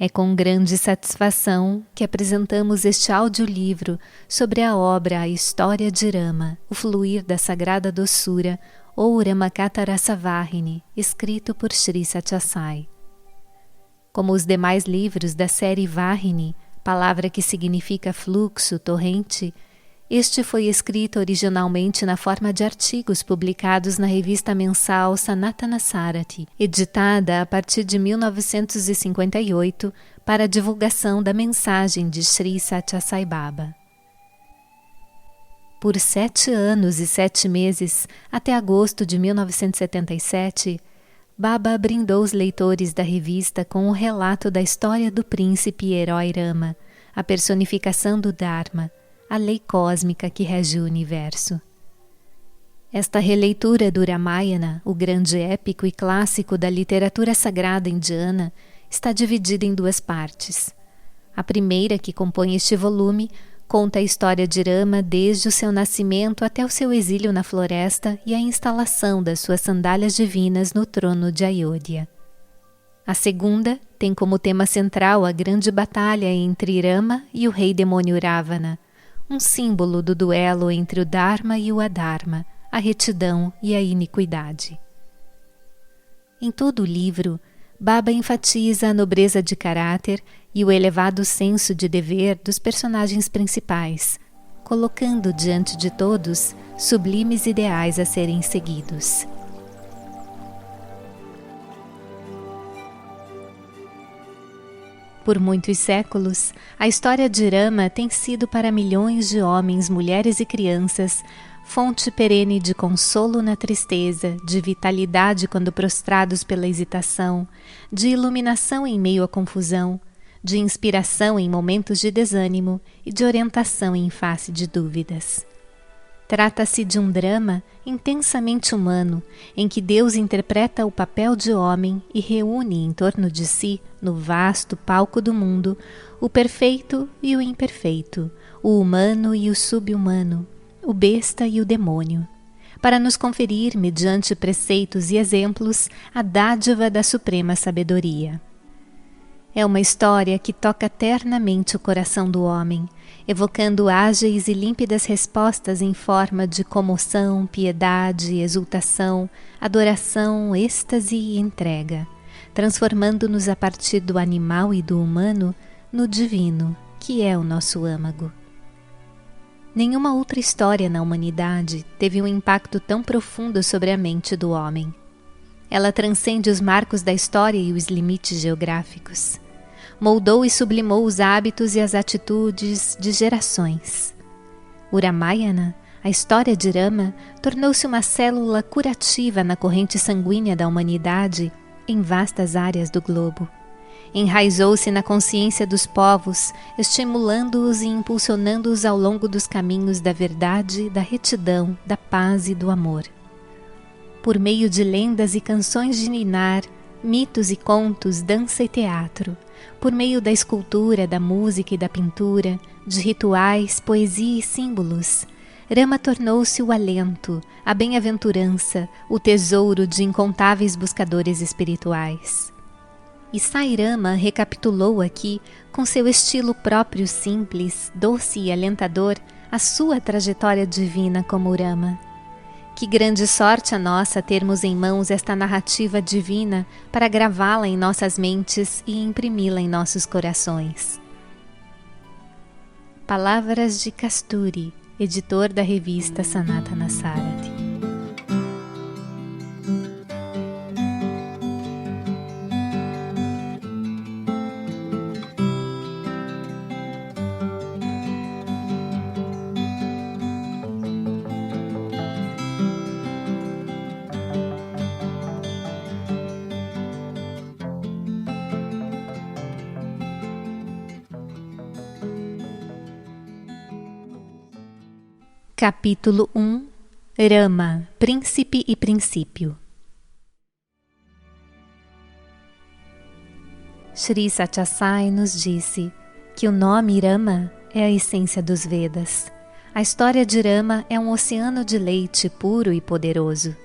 É com grande satisfação que apresentamos este audiolivro sobre a obra A História de Rama, o fluir da sagrada doçura, ou Ramakatha Rasavahini, escrito por Sri Sathya Sai. Como os demais livros da série Vahini, palavra que significa fluxo, torrente, este foi escrito originalmente na forma de artigos publicados na revista mensal Sanatana Sarati, editada a partir de 1958 para a divulgação da mensagem de Sri Sathya Sai Baba. Por 7 anos e 7 meses, até agosto de 1977, Baba brindou os leitores da revista com o relato da história do príncipe e herói Rama, a personificação do Dharma, a lei cósmica que rege o universo. Esta releitura do Ramayana, o grande épico e clássico da literatura sagrada indiana, está dividida em 2 partes. A primeira, que compõe este volume, conta a história de Rama desde o seu nascimento até o seu exílio na floresta e a instalação das suas sandálias divinas no trono de Ayodhya. A segunda tem como tema central a grande batalha entre Rama e o rei demônio Ravana, um símbolo do duelo entre o Dharma e o Adharma, a retidão e a iniquidade. Em todo o livro, Baba enfatiza a nobreza de caráter e o elevado senso de dever dos personagens principais, colocando diante de todos sublimes ideais a serem seguidos. Por muitos séculos, a história de Rama tem sido para milhões de homens, mulheres e crianças fonte perene de consolo na tristeza, de vitalidade quando prostrados pela hesitação, de iluminação em meio à confusão, de inspiração em momentos de desânimo e de orientação em face de dúvidas. Trata-se de um drama intensamente humano, em que Deus interpreta o papel de homem e reúne em torno de si, no vasto palco do mundo, o perfeito e o imperfeito, o humano e o sub-humano, o besta e o demônio, para nos conferir, mediante preceitos e exemplos, a dádiva da suprema sabedoria. É uma história que toca ternamente o coração do homem, evocando ágeis e límpidas respostas em forma de comoção, piedade, exultação, adoração, êxtase e entrega, transformando-nos a partir do animal e do humano no divino, que é o nosso âmago. Nenhuma outra história na humanidade teve um impacto tão profundo sobre a mente do homem. Ela transcende os marcos da história e os limites geográficos. Moldou e sublimou os hábitos e as atitudes de gerações. O Ramayana, a história de Rama, tornou-se uma célula curativa na corrente sanguínea da humanidade em vastas áreas do globo. Enraizou-se na consciência dos povos, estimulando-os e impulsionando-os ao longo dos caminhos da verdade, da retidão, da paz e do amor. Por meio de lendas e canções de ninar, mitos e contos, dança e teatro, por meio da escultura, da música e da pintura, de rituais, poesia e símbolos, Rama tornou-se o alento, a bem-aventurança, o tesouro de incontáveis buscadores espirituais. E Sai Rama recapitulou aqui, com seu estilo próprio simples, doce e alentador, a sua trajetória divina como Rama. Que grande sorte a nossa termos em mãos esta narrativa divina para gravá-la em nossas mentes e imprimi-la em nossos corações. Palavras de Kasturi, editor da revista Sanatana Sarati. Capítulo 1 Rama, Príncipe e Princípio. Sri Sathya Sai nos disse que o nome Rama é a essência dos Vedas. A história de Rama é um oceano de leite puro e poderoso.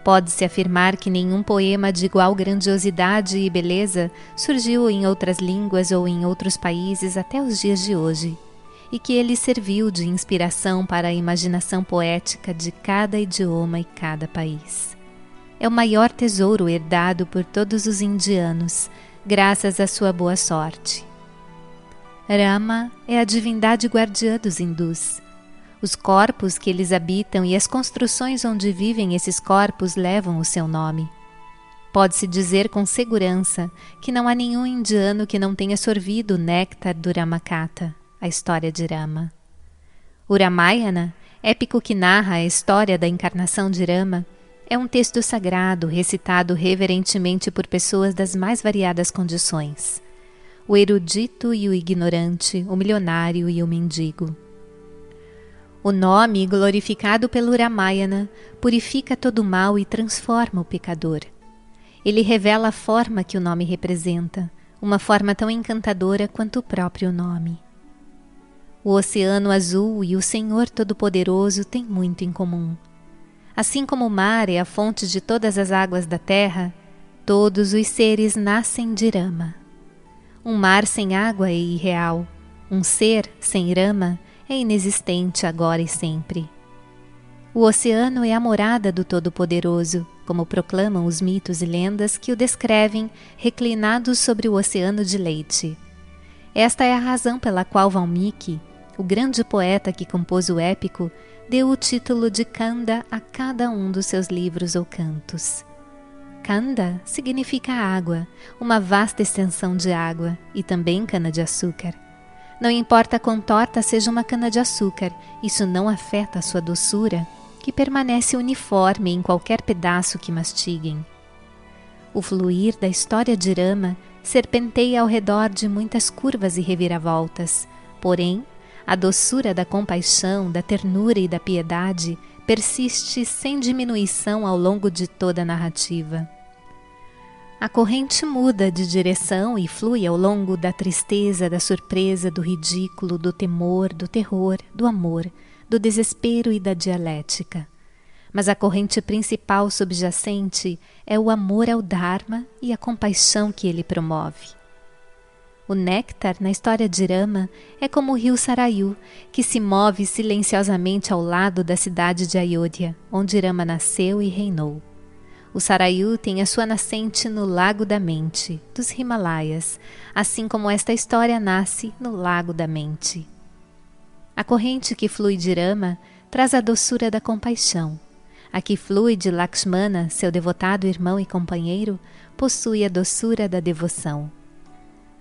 Pode-se afirmar que nenhum poema de igual grandiosidade e beleza surgiu em outras línguas ou em outros países até os dias de hoje, e que ele serviu de inspiração para a imaginação poética de cada idioma e cada país. É o maior tesouro herdado por todos os indianos, graças à sua boa sorte. Rama é a divindade guardiã dos hindus. Os corpos que eles habitam e as construções onde vivem esses corpos levam o seu nome. Pode-se dizer com segurança que não há nenhum indiano que não tenha sorvido o néctar do Ramakatha, a história de Rama. O Ramayana, épico que narra a história da encarnação de Rama, é um texto sagrado recitado reverentemente por pessoas das mais variadas condições. O erudito e o ignorante, o milionário e o mendigo. O nome, glorificado pelo Ramayana, purifica todo o mal e transforma o pecador. Ele revela a forma que o nome representa, uma forma tão encantadora quanto o próprio nome. O Oceano Azul e o Senhor Todo-Poderoso têm muito em comum. Assim como o mar é a fonte de todas as águas da terra, todos os seres nascem de Rama. Um mar sem água é irreal, um ser sem Rama é inexistente agora e sempre. O oceano é a morada do Todo-Poderoso, como proclamam os mitos e lendas que o descrevem reclinado sobre o oceano de leite. Esta é a razão pela qual Valmiki, o grande poeta que compôs o épico, deu o título de Kanda a cada um dos seus livros ou cantos. Kanda significa água, uma vasta extensão de água, e também cana-de-açúcar. Não importa quão torta seja uma cana-de-açúcar, isso não afeta a sua doçura, que permanece uniforme em qualquer pedaço que mastiguem. O fluir da história de Rama serpenteia ao redor de muitas curvas e reviravoltas, porém, a doçura da compaixão, da ternura e da piedade persiste sem diminuição ao longo de toda a narrativa. A corrente muda de direção e flui ao longo da tristeza, da surpresa, do ridículo, do temor, do terror, do amor, do desespero e da dialética. Mas a corrente principal subjacente é o amor ao Dharma e a compaixão que ele promove. O néctar na história de Rama é como o rio Sarayu, que se move silenciosamente ao lado da cidade de Ayodhya, onde Rama nasceu e reinou. O Sarayu tem a sua nascente no Lago da Mente, dos Himalaias, assim como esta história nasce no Lago da Mente. A corrente que flui de Rama traz a doçura da compaixão. A que flui de Lakshmana, seu devotado irmão e companheiro, possui a doçura da devoção.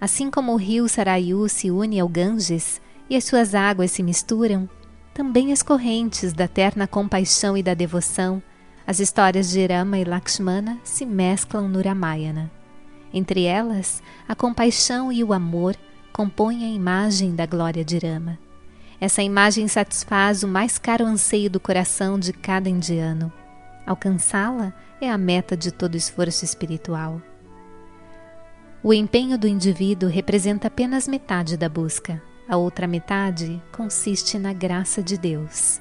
Assim como o rio Sarayu se une ao Ganges e as suas águas se misturam, também as correntes da terna compaixão e da devoção, as histórias de Rama e Lakshmana se mesclam no Ramayana. Entre elas, a compaixão e o amor compõem a imagem da glória de Rama. Essa imagem satisfaz o mais caro anseio do coração de cada indiano. Alcançá-la é a meta de todo esforço espiritual. O empenho do indivíduo representa apenas metade da busca. A outra metade consiste na graça de Deus.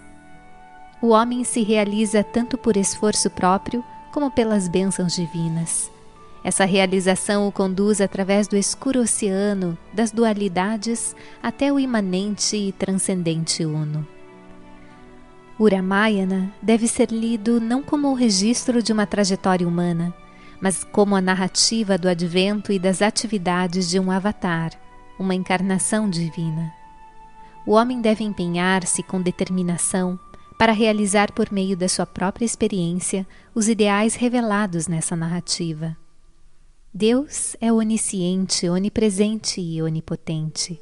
O homem se realiza tanto por esforço próprio como pelas bênçãos divinas. Essa realização o conduz através do escuro oceano das dualidades até o imanente e transcendente uno. O Ramayana deve ser lido não como o registro de uma trajetória humana, mas como a narrativa do advento e das atividades de um avatar, uma encarnação divina. O homem deve empenhar-se com determinação para realizar por meio da sua própria experiência os ideais revelados nessa narrativa. Deus é onisciente, onipresente e onipotente.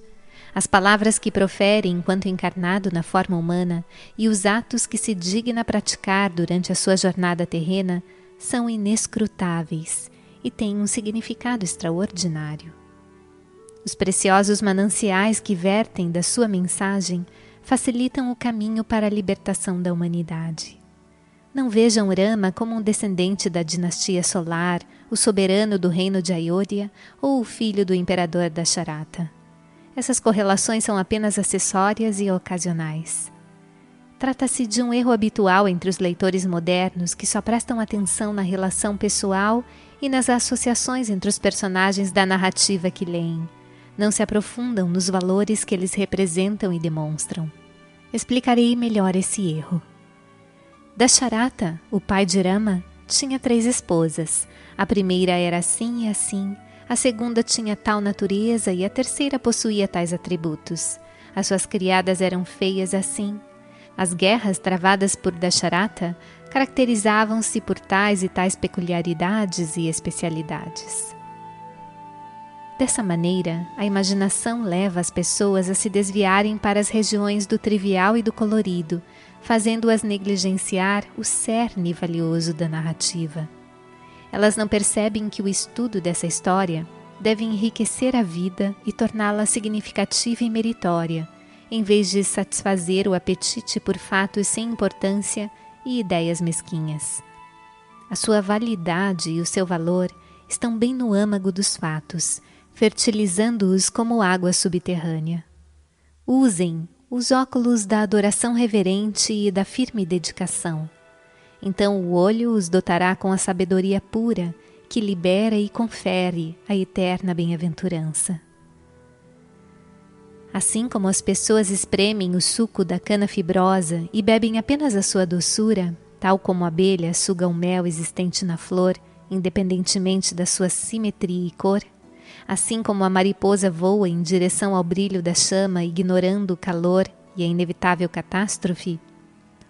As palavras que profere enquanto encarnado na forma humana e os atos que se digna praticar durante a sua jornada terrena são inescrutáveis e têm um significado extraordinário. Os preciosos mananciais que vertem da sua mensagem facilitam o caminho para a libertação da humanidade. Não vejam Rama como um descendente da dinastia solar, o soberano do reino de Ayodhya ou o filho do imperador Dasharata. Essas correlações são apenas acessórias e ocasionais. trata-se de um erro habitual entre os leitores modernos que só prestam atenção na relação pessoal e nas associações entre os personagens da narrativa que leem. Não se aprofundam nos valores que eles representam e demonstram. Explicarei melhor esse erro. Dasharata, o pai de Rama, tinha 3 esposas. A primeira era assim e assim, a segunda tinha tal natureza e a terceira possuía tais atributos. As suas criadas eram feias assim. As guerras travadas por Dasharata caracterizavam-se por tais e tais peculiaridades e especialidades. Dessa maneira, a imaginação leva as pessoas a se desviarem para as regiões do trivial e do colorido, fazendo-as negligenciar o cerne valioso da narrativa. Elas não percebem que o estudo dessa história deve enriquecer a vida e torná-la significativa e meritória, em vez de satisfazer o apetite por fatos sem importância e ideias mesquinhas. A sua validade e o seu valor estão bem no âmago dos fatos, fertilizando-os como água subterrânea. Usem os óculos da adoração reverente e da firme dedicação. Então o olho os dotará com a sabedoria pura que libera e confere a eterna bem-aventurança. Assim como as pessoas espremem o suco da cana fibrosa e bebem apenas a sua doçura, tal como a abelha suga o mel existente na flor, independentemente da sua simetria e cor, assim como a mariposa voa em direção ao brilho da chama, ignorando o calor e a inevitável catástrofe,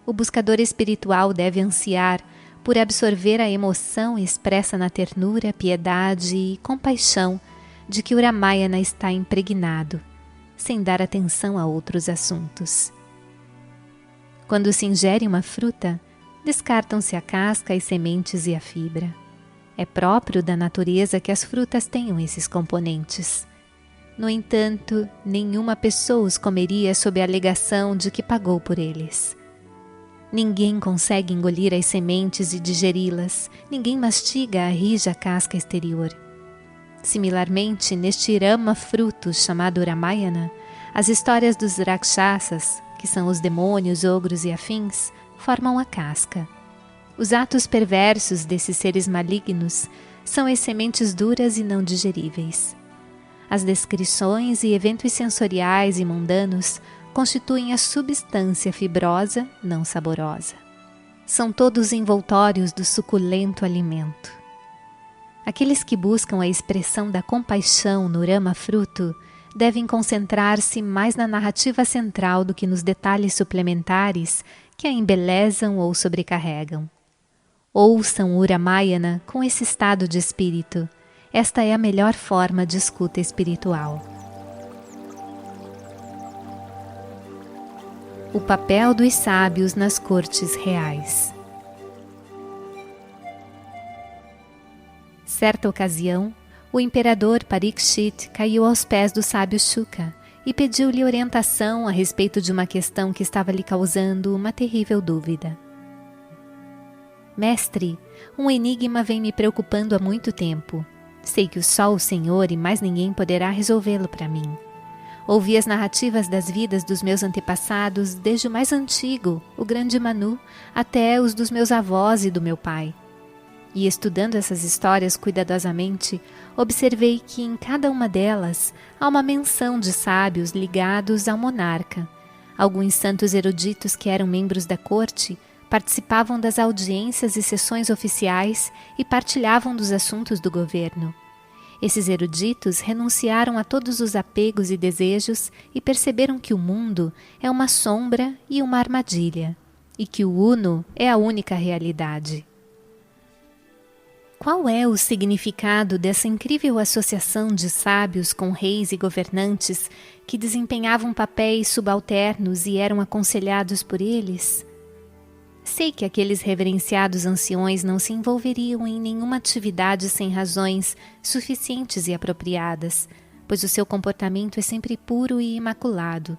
o buscador espiritual deve ansiar por absorver a emoção expressa na ternura, piedade e compaixão de que o Ramayana está impregnado, sem dar atenção a outros assuntos. Quando se ingere uma fruta, descartam-se a casca, as sementes e a fibra. É próprio da natureza que as frutas tenham esses componentes. No entanto, nenhuma pessoa os comeria sob a alegação de que pagou por eles. Ninguém consegue engolir as sementes e digeri-las, ninguém mastiga a rija casca exterior. Similarmente, neste Rama fruto chamado Ramayana, as histórias dos Rakshasas, que são os demônios, ogros e afins, formam a casca. Os atos perversos desses seres malignos são as sementes duras e não digeríveis. As descrições e eventos sensoriais e mundanos constituem a substância fibrosa não saborosa. São todos envoltórios do suculento alimento. Aqueles que buscam a expressão da compaixão no Rama fruto devem concentrar-se mais na narrativa central do que nos detalhes suplementares que a embelezam ou sobrecarregam. Ouçam o Ramayana com esse estado de espírito. Esta é a melhor forma de escuta espiritual. O papel dos sábios nas cortes reais. Certa ocasião, o imperador Parikshit caiu aos pés do sábio Shuka e pediu-lhe orientação a respeito de uma questão que estava lhe causando uma terrível dúvida. Mestre, um enigma vem me preocupando há muito tempo. Sei que só o Senhor e mais ninguém poderá resolvê-lo para mim. Ouvi as narrativas das vidas dos meus antepassados, desde o mais antigo, o grande Manu, até os dos meus avós e do meu pai. E estudando essas histórias cuidadosamente, observei que em cada uma delas há uma menção de sábios ligados ao monarca. Alguns santos eruditos que eram membros da corte participavam das audiências e sessões oficiais e partilhavam dos assuntos do governo. Esses eruditos renunciaram a todos os apegos e desejos e perceberam que o mundo é uma sombra e uma armadilha, e que o Uno é a única realidade. Qual é o significado dessa incrível associação de sábios com reis e governantes que desempenhavam papéis subalternos e eram aconselhados por eles? Sei que aqueles reverenciados anciões não se envolveriam em nenhuma atividade sem razões suficientes e apropriadas, pois o seu comportamento é sempre puro e imaculado.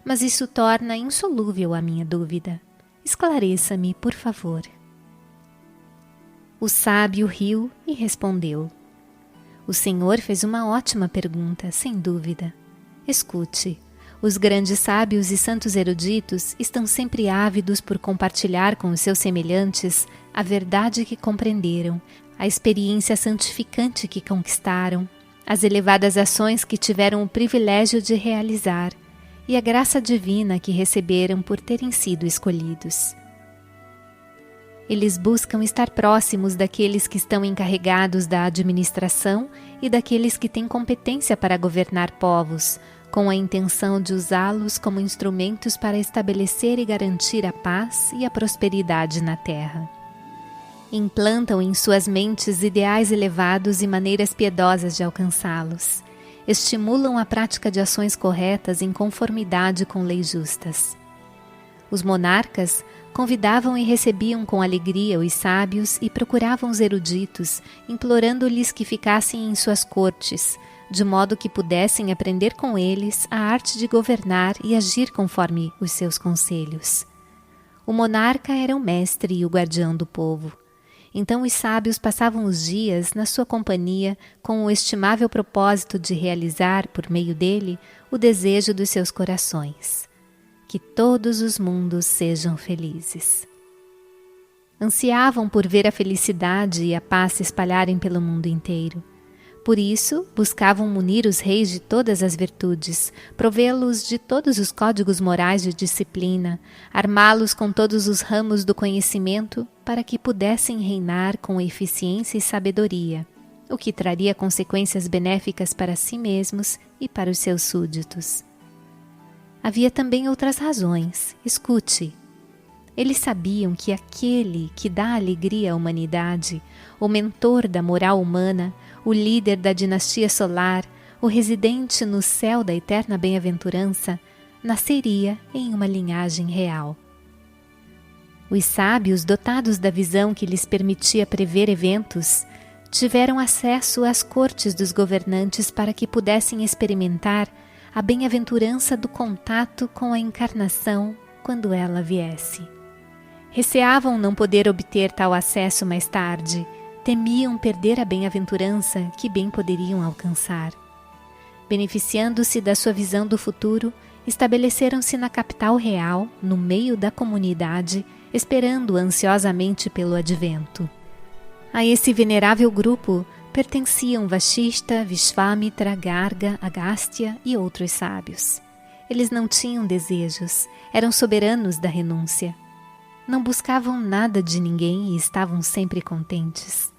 Mas isso torna insolúvel a minha dúvida. Esclareça-me, por favor. O sábio riu e respondeu: O senhor fez uma ótima pergunta, sem dúvida. Escute, Os grandes sábios e santos eruditos estão sempre ávidos por compartilhar com os seus semelhantes a verdade que compreenderam, a experiência santificante que conquistaram, as elevadas ações que tiveram o privilégio de realizar e a graça divina que receberam por terem sido escolhidos. Eles buscam estar próximos daqueles que estão encarregados da administração e daqueles que têm competência para governar povos, com a intenção de usá-los como instrumentos para estabelecer e garantir a paz e a prosperidade na terra. Implantam em suas mentes ideais elevados e maneiras piedosas de alcançá-los. Estimulam a prática de ações corretas em conformidade com leis justas. Os monarcas convidavam e recebiam com alegria os sábios e procuravam os eruditos, implorando-lhes que ficassem em suas cortes, de modo que pudessem aprender com eles a arte de governar e agir conforme os seus conselhos. O monarca era o mestre e o guardião do povo. Então os sábios passavam os dias na sua companhia com o estimável propósito de realizar, por meio dele, o desejo dos seus corações. Que todos os mundos sejam felizes. Ansiavam por ver a felicidade e a paz se espalharem pelo mundo inteiro. Por isso, buscavam munir os reis de todas as virtudes, provê-los de todos os códigos morais de disciplina, armá-los com todos os ramos do conhecimento para que pudessem reinar com eficiência e sabedoria, o que traria consequências benéficas para si mesmos e para os seus súditos. Havia também outras razões. Escute. Eles sabiam que aquele que dá alegria à humanidade, o mentor da moral humana, o líder da dinastia solar, o residente no céu da eterna bem-aventurança, nasceria em uma linhagem real. Os sábios, dotados da visão que lhes permitia prever eventos, tiveram acesso às cortes dos governantes para que pudessem experimentar a bem-aventurança do contato com a encarnação quando ela viesse. Receavam não poder obter tal acesso mais tarde, temiam perder a bem-aventurança que bem poderiam alcançar. Beneficiando-se da sua visão do futuro, estabeleceram-se na capital real, no meio da comunidade, esperando ansiosamente pelo advento. A esse venerável grupo pertenciam Vashishta, Vishvamitra, Garga, Agastya e outros sábios. Eles não tinham desejos, eram soberanos da renúncia. Não buscavam nada de ninguém e estavam sempre contentes.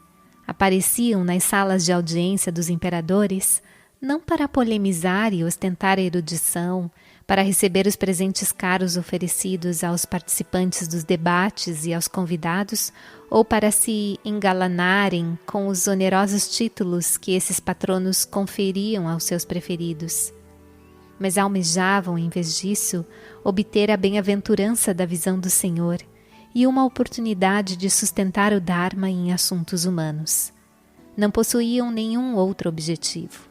Apareciam nas salas de audiência dos imperadores, não para polemizar e ostentar a erudição, para receber os presentes caros oferecidos aos participantes dos debates e aos convidados, ou para se engalanarem com os onerosos títulos que esses patronos conferiam aos seus preferidos. Mas almejavam, em vez disso, obter a bem-aventurança da visão do Senhor e uma oportunidade de sustentar o Dharma em assuntos humanos. Não possuíam nenhum outro objetivo.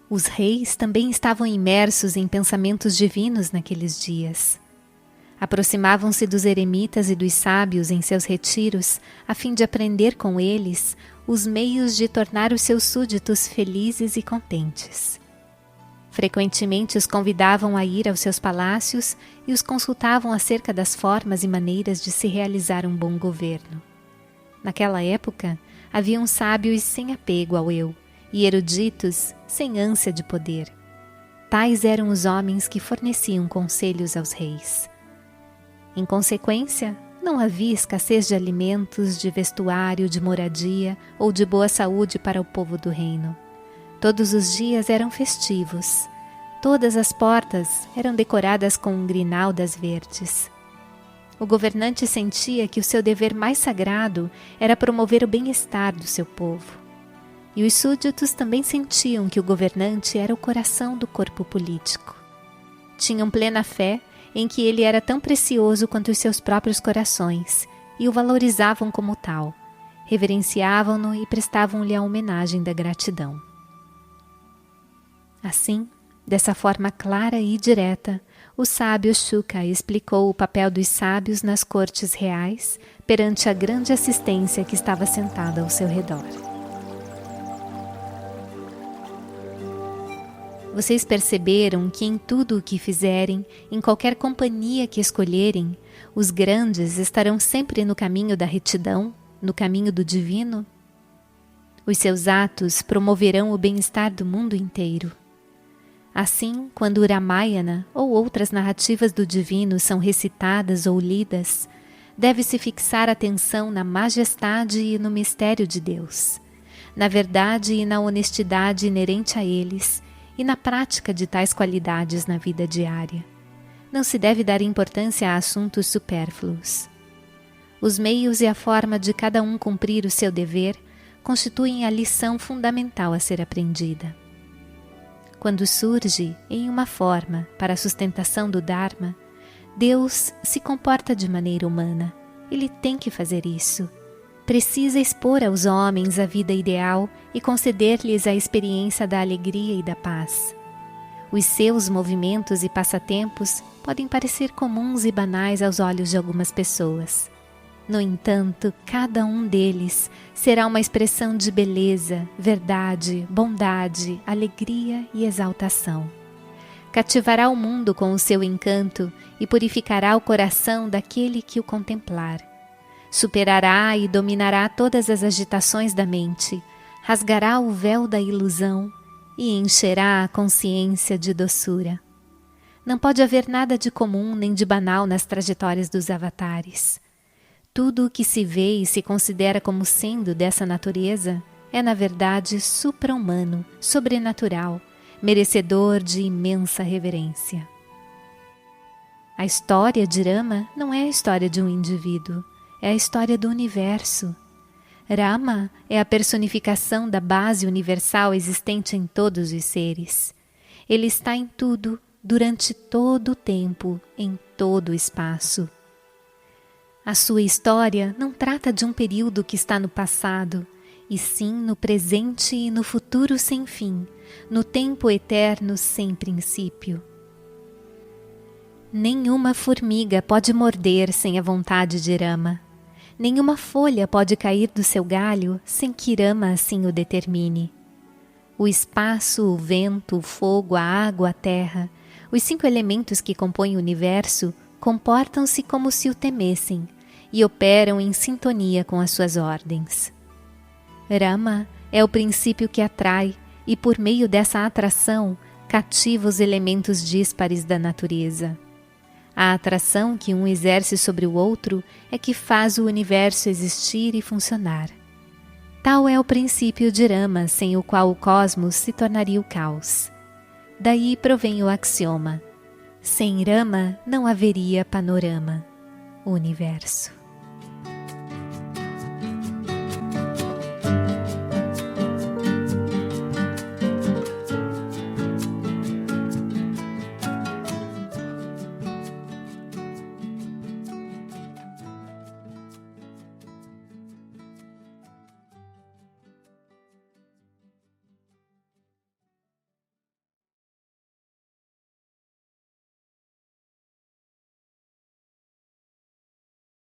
Os reis também estavam imersos em pensamentos divinos naqueles dias. Aproximavam-se dos eremitas e dos sábios em seus retiros, a fim de aprender com eles os meios de tornar os seus súditos felizes e contentes. Frequentemente os convidavam a ir aos seus palácios e os consultavam acerca das formas e maneiras de se realizar um bom governo. Naquela época, haviam sábios sem apego ao eu e eruditos sem ânsia de poder. Tais eram os homens que forneciam conselhos aos reis. Em consequência, não havia escassez de alimentos, de vestuário, de moradia ou de boa saúde para o povo do reino. Todos os dias eram festivos. Todas as portas eram decoradas com grinaldas verdes. O governante sentia que o seu dever mais sagrado era promover o bem-estar do seu povo. E os súditos também sentiam que o governante era o coração do corpo político. Tinham plena fé em que ele era tão precioso quanto os seus próprios corações e o valorizavam como tal, reverenciavam-no e prestavam-lhe a homenagem da gratidão. Assim, dessa forma clara e direta, o sábio Shuka explicou o papel dos sábios nas cortes reais perante a grande assistência que estava sentada ao seu redor. Vocês perceberam que em tudo o que fizerem, em qualquer companhia que escolherem, os grandes estarão sempre no caminho da retidão, no caminho do divino? Os seus atos promoverão o bem-estar do mundo inteiro. Assim, quando o Ramayana ou outras narrativas do divino são recitadas ou lidas, deve-se fixar atenção na majestade e no mistério de Deus, na verdade e na honestidade inerente a eles e na prática de tais qualidades na vida diária. Não se deve dar importância a assuntos supérfluos. Os meios e a forma de cada um cumprir o seu dever constituem a lição fundamental a ser aprendida. Quando surge, em uma forma, para a sustentação do Dharma, Deus se comporta de maneira humana. Ele tem que fazer isso. Precisa expor aos homens a vida ideal e conceder-lhes a experiência da alegria e da paz. Os seus movimentos e passatempos podem parecer comuns e banais aos olhos de algumas pessoas. No entanto, cada um deles será uma expressão de beleza, verdade, bondade, alegria e exaltação. Cativará o mundo com o seu encanto e purificará o coração daquele que o contemplar. Superará e dominará todas as agitações da mente, rasgará o véu da ilusão e encherá a consciência de doçura. Não pode haver nada de comum nem de banal nas trajetórias dos avatares. Tudo o que se vê e se considera como sendo dessa natureza é, na verdade, supra-humano, sobrenatural, merecedor de imensa reverência. A história de Rama não é a história de um indivíduo, é a história do universo. Rama é a personificação da base universal existente em todos os seres. Ele está em tudo, durante todo o tempo, em todo o espaço. A sua história não trata de um período que está no passado, e sim no presente e no futuro sem fim, no tempo eterno sem princípio. Nenhuma formiga pode morder sem a vontade de Rama. Nenhuma folha pode cair do seu galho sem que Rama assim o determine. O espaço, o vento, o fogo, a água, a terra, os 5 elementos que compõem o universo, comportam-se como se o temessem e operam em sintonia com as suas ordens. Rama é o princípio que atrai e, por meio dessa atração, cativa os elementos díspares da natureza. A atração que um exerce sobre o outro é que faz o universo existir e funcionar. Tal é o princípio de Rama, sem o qual o cosmos se tornaria o caos. Daí provém o axioma: sem Rama não haveria panorama, o universo.